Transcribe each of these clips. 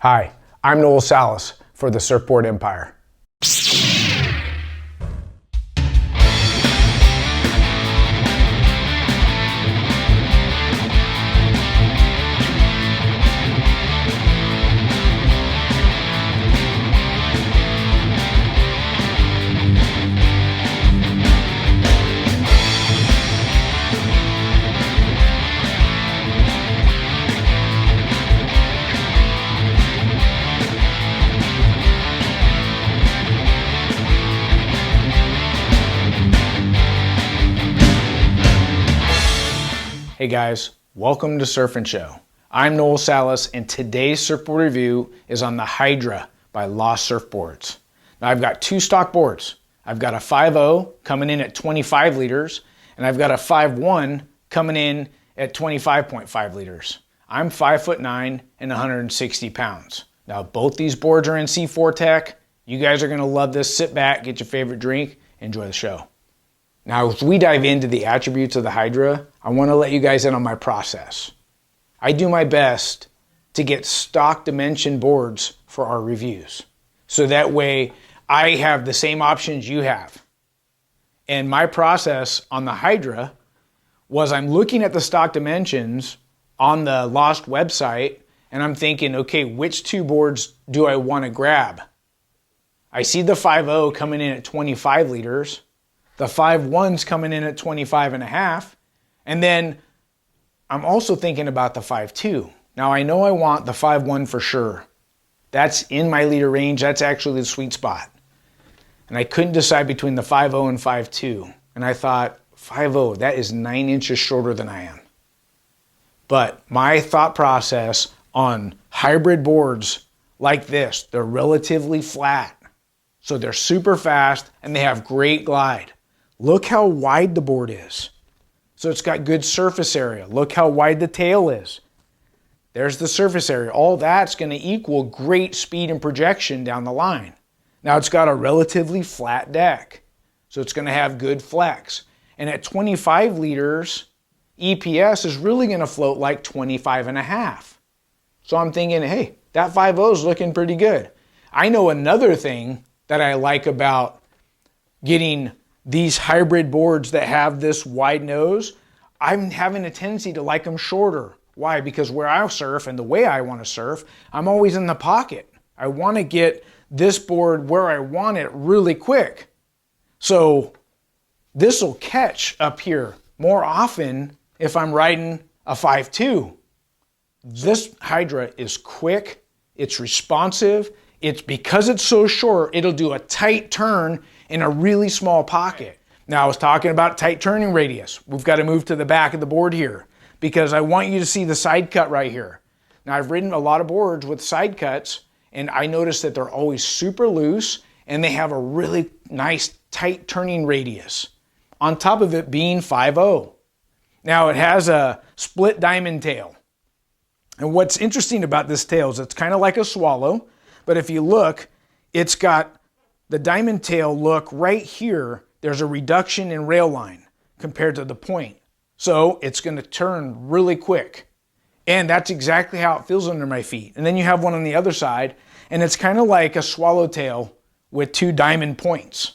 Hi, I'm Noel Salas for the Surfboard Empire. Hey guys, welcome to Surf and Show. I'm Noel Salas, and today's surfboard review is on the Hydra by Lost Surfboards. Now I've got two stock boards. I've got a 5.0 coming in at 25 liters, and I've got a 5.1 coming in at 25.5 liters. I'm 5'9" and 160 pounds. Now both these boards are in C4 tech. You guys are gonna love this. Sit back, get your favorite drink, enjoy the show. Now, as we dive into the attributes of the Hydra, I want to let you guys in on my process. I do my best to get stock dimension boards for our reviews. So that way I have the same options you have. And my process on the Hydra was I'm looking at the stock dimensions on the Lost website and I'm thinking, okay, which two boards do I want to grab? I see the 5.0 coming in at 25 liters. The 5.1's coming in at 25.5, and then I'm also thinking about the 5.2. Now I know I want the 5.1 for sure. That's in my liter range. That's actually the sweet spot. And I couldn't decide between the 5.0 and 5.2. And I thought, 5.0, that is 9 inches shorter than I am. But my thought process on hybrid boards like this, they're relatively flat. So they're super fast and they have great glide. Look how wide the board is. So it's got good surface area. Look how wide the tail is. There's the surface area. All that's going to equal great speed and projection down the line. Now it's got a relatively flat deck. So it's going to have good flex. And at 25 liters, EPS is really going to float like 25.5. So I'm thinking, hey, that 5.0 is looking pretty good. I know another thing that I like about getting these hybrid boards that have this wide nose, I'm having a tendency to like them shorter. Why? Because where I surf and the way I want to surf, I'm always in the pocket. I want to get this board where I want it really quick. So this will catch up here more often if I'm riding a 5.2. This Hydra is quick, it's responsive, it's because it's so short, it'll do a tight turn in a really small pocket. Now I was talking about tight turning radius. We've got to move to the back of the board here because I want you to see the side cut right here. Now I've ridden a lot of boards with side cuts and I noticed that they're always super loose and they have a really nice tight turning radius. On top of it being 5.0. Now it has a split diamond tail. And what's interesting about this tail is it's kind of like a swallow, but if you look, it's got the diamond tail look right here. There's a reduction in rail line compared to the point. So it's going to turn really quick. And that's exactly how it feels under my feet. And then you have one on the other side, and it's kind of like a swallowtail with two diamond points.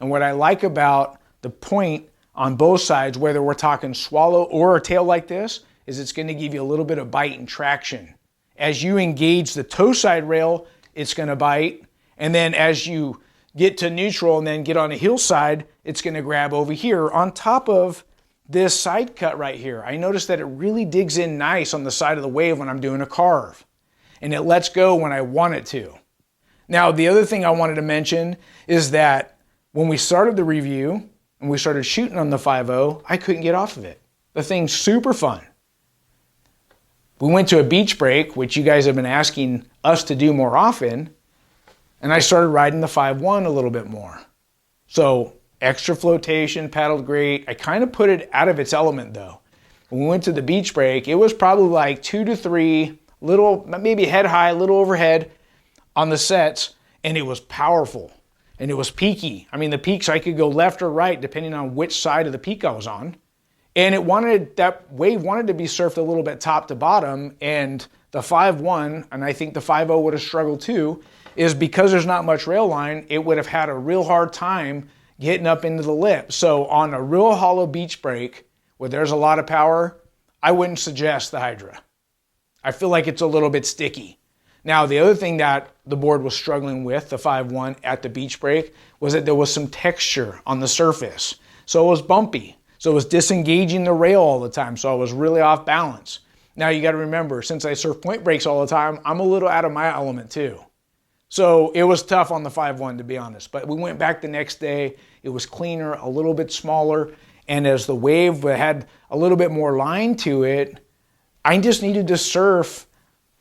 And what I like about the point on both sides, whether we're talking swallow or a tail like this, is it's going to give you a little bit of bite and traction. As you engage the toe side rail, it's going to bite. And then as you get to neutral and then get on a hillside, it's going to grab over here on top of this side cut right here. I noticed that it really digs in nice on the side of the wave when I'm doing a carve. And it lets go when I want it to. Now, the other thing I wanted to mention is that when we started the review and we started shooting on the 5.0, I couldn't get off of it. The thing's super fun. We went to a beach break, which you guys have been asking us to do more often. And I started riding the 5.1 a little bit more. So extra flotation, paddled great. I kind of put it out of its element though. When we went to the beach break, it was probably like 2 to 3, little, maybe head high, a little overhead on the sets, and it was powerful and it was peaky. I mean, the peaks, I could go left or right depending on which side of the peak I was on. And that wave wanted to be surfed a little bit top to bottom, and The 5.1, and I think the 5.0 would have struggled too, is because there's not much rail line, it would have had a real hard time getting up into the lip. So on a real hollow beach break where there's a lot of power, I wouldn't suggest the Hydra. I feel like it's a little bit sticky. Now, the other thing that the board was struggling with, the 5.1 at the beach break, was that there was some texture on the surface. So it was bumpy. So it was disengaging the rail all the time. So I was really off balance. Now you got to remember, since I surf point breaks all the time, I'm a little out of my element too. So it was tough on the 5.1, to be honest. But we went back the next day. It was cleaner, a little bit smaller. And as the wave had a little bit more line to it, I just needed to surf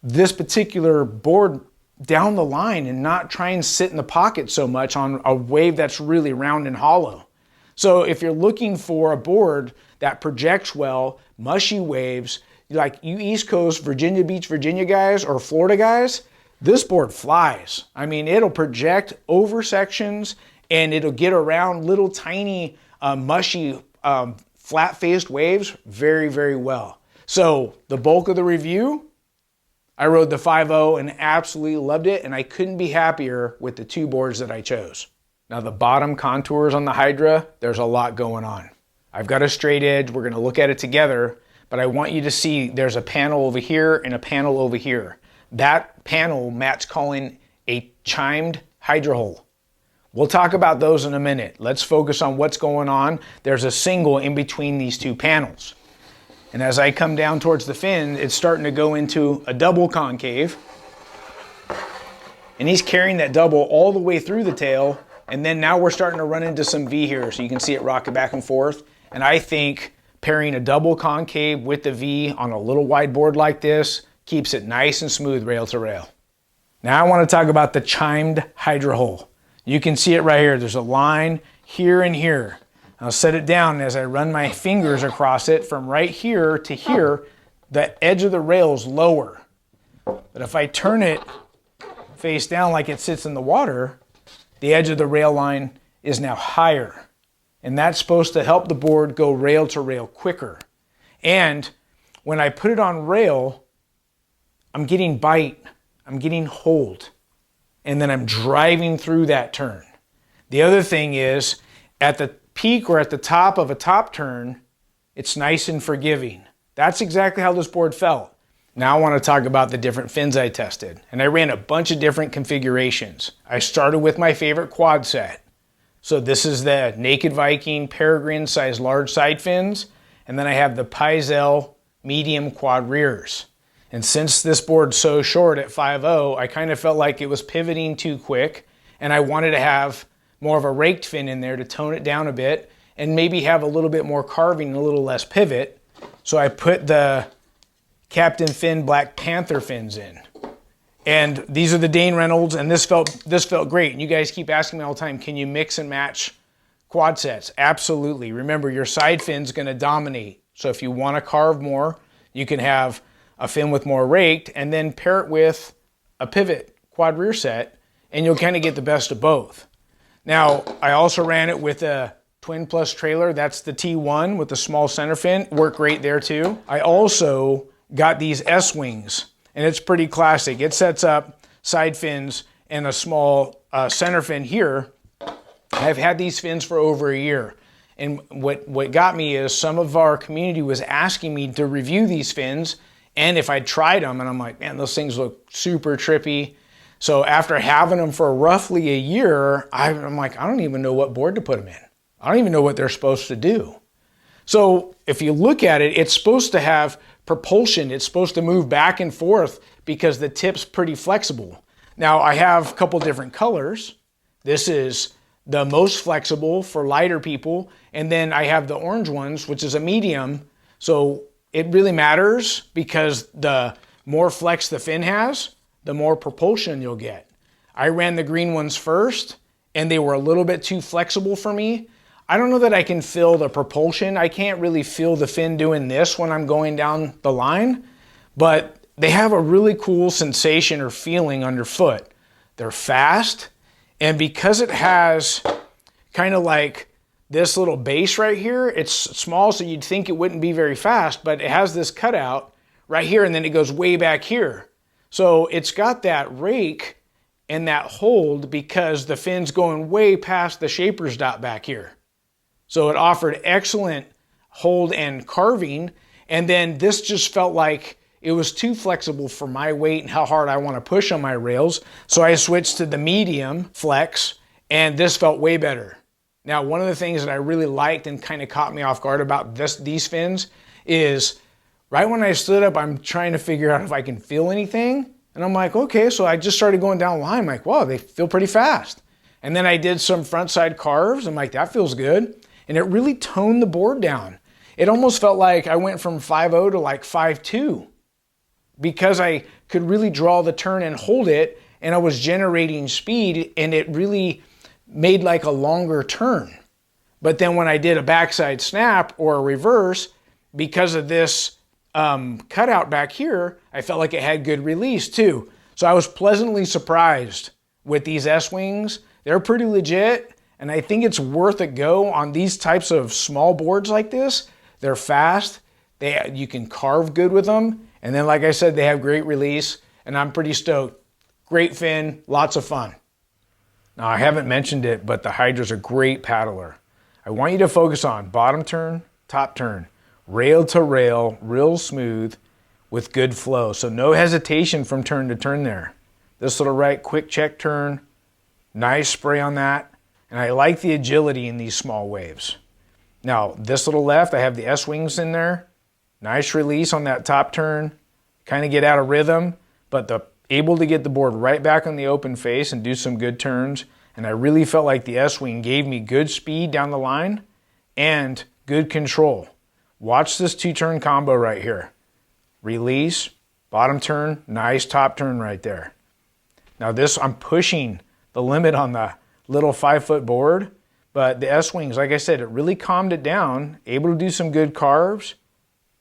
this particular board down the line and not try and sit in the pocket so much on a wave that's really round and hollow. So if you're looking for a board that projects well, mushy waves, like you East Coast, Virginia Beach, Virginia guys, or Florida guys, this board flies. I mean, it'll project over sections and it'll get around little tiny mushy flat-faced waves very, very well. So the bulk of the review, I rode the 5.0 and absolutely loved it, and I couldn't be happier with the two boards that I chose. Now the bottom contours on the Hydra, there's a lot going on. I've got a straight edge, we're gonna look at it together, but I want you to see there's a panel over here and a panel over here. That panel Matt's calling a chimed Hydra hole. We'll talk about those in a minute. Let's focus on what's going on. There's a single in between these two panels. And as I come down towards the fin, it's starting to go into a double concave. And he's carrying that double all the way through the tail. And then now we're starting to run into some V here. So you can see it rocking back and forth. And I think pairing a double concave with the V on a little wide board like this keeps it nice and smooth rail to rail. Now I want to talk about the chimed Hydra hole. You can see it right here. There's a line here and here. I'll set it down, and as I run my fingers across it from right here to here, the edge of the rail is lower. But if I turn it face down like it sits in the water, the edge of the rail line is now higher. And that's supposed to help the board go rail to rail quicker. And when I put it on rail, I'm getting bite, I'm getting hold, and then I'm driving through that turn. The other thing is, at the peak or at the top of a top turn, it's nice and forgiving. That's exactly how this board felt. Now I want to talk about the different fins I tested. And I ran a bunch of different configurations. I started with my favorite quad set. So this is the Naked Viking Peregrine size large side fins. And then I have the Pyzel medium quad rears. And since this board's so short at 5.0, I kind of felt like it was pivoting too quick. And I wanted to have more of a raked fin in there to tone it down a bit and maybe have a little bit more carving and a little less pivot. So I put the Captain Fin Black Panther fins in. And these are the Dane Reynolds, and this felt great. And you guys keep asking me all the time, can you mix and match quad sets? Absolutely. Remember, your side fin's gonna dominate. So if you wanna carve more, you can have a fin with more raked and then pair it with a pivot quad rear set, and you'll kind of get the best of both. Now, I also ran it with a Twin Plus trailer. That's the T1 with the small center fin. Worked great there too. I also got these S-wings, and it's pretty classic. It sets up side fins and a small center fin here. I've had these fins for over a year. And what got me is some of our community was asking me to review these fins and if I'd tried them, and I'm like, man, those things look super trippy. So after having them for roughly a year, I'm like, I don't even know what board to put them in. I don't even know what they're supposed to do. So if you look at it, it's supposed to have propulsion. It's supposed to move back and forth because the tip's pretty flexible. Now I have a couple different colors. This is the most flexible for lighter people. And then I have the orange ones, which is a medium. So it really matters because the more flex the fin has, the more propulsion you'll get. I ran the green ones first and they were a little bit too flexible for me. I don't know that I can feel the propulsion. I can't really feel the fin doing this when I'm going down the line, but they have a really cool sensation or feeling underfoot. They're fast, and because it has kind of like this little base right here, it's small, so you'd think it wouldn't be very fast, but it has this cutout right here, and then it goes way back here. So it's got that rake and that hold because the fin's going way past the shaper's dot back here. So it offered excellent hold and carving. And then this just felt like it was too flexible for my weight and how hard I want to push on my rails. So I switched to the medium flex, and this felt way better. Now, one of the things that I really liked and kind of caught me off guard about these fins is right when I stood up, I'm trying to figure out if I can feel anything. And I'm like, okay, so I just started going down the line. I'm like, wow, they feel pretty fast. And then I did some front side carves. I'm like, that feels good. And it really toned the board down. It almost felt like I went from 5.0 to like 5.2 because I could really draw the turn and hold it, and I was generating speed, and it really made like a longer turn. But then when I did a backside snap or a reverse, because of this cutout back here, I felt like it had good release too. So I was pleasantly surprised with these S-Wings. They're pretty legit, and I think it's worth a go on these types of small boards like this. They're fast, you can carve good with them, and then like I said, they have great release, and I'm pretty stoked. Great fin, lots of fun. Now I haven't mentioned it, but the Hydra's a great paddler. I want you to focus on bottom turn, top turn, rail to rail, real smooth with good flow. So no hesitation from turn to turn there. This little right quick check turn, nice spray on that. And I like the agility in these small waves. Now this little left, I have the S-Wings in there. Nice release on that top turn. Kind of get out of rhythm, but able to get the board right back on the open face and do some good turns. And I really felt like the S-Wing gave me good speed down the line and good control. Watch this two-turn combo right here. Release, bottom turn, nice top turn right there. Now this, I'm pushing the limit on the little 5-foot board, but the S-Wings, like I said, it really calmed it down, able to do some good carves,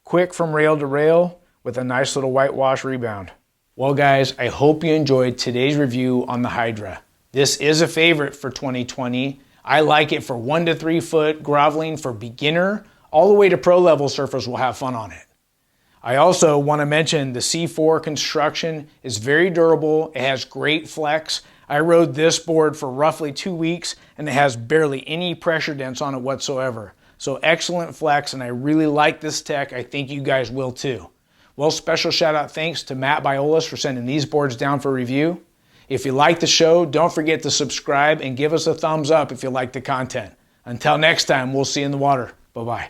quick from rail to rail with a nice little whitewash rebound. Well guys, I hope you enjoyed today's review on the Hydra. This is a favorite for 2020. I like it for 1 to 3 foot groveling for beginner, all the way to pro level surfers will have fun on it. I also want to mention the C4 construction is very durable. It has great flex. I rode this board for roughly 2 weeks and it has barely any pressure dents on it whatsoever. So excellent flex, and I really like this tech. I think you guys will too. Well, special shout out thanks to Matt Biolas for sending these boards down for review. If you like the show, don't forget to subscribe and give us a thumbs up if you like the content. Until next time, we'll see you in the water. Bye-bye.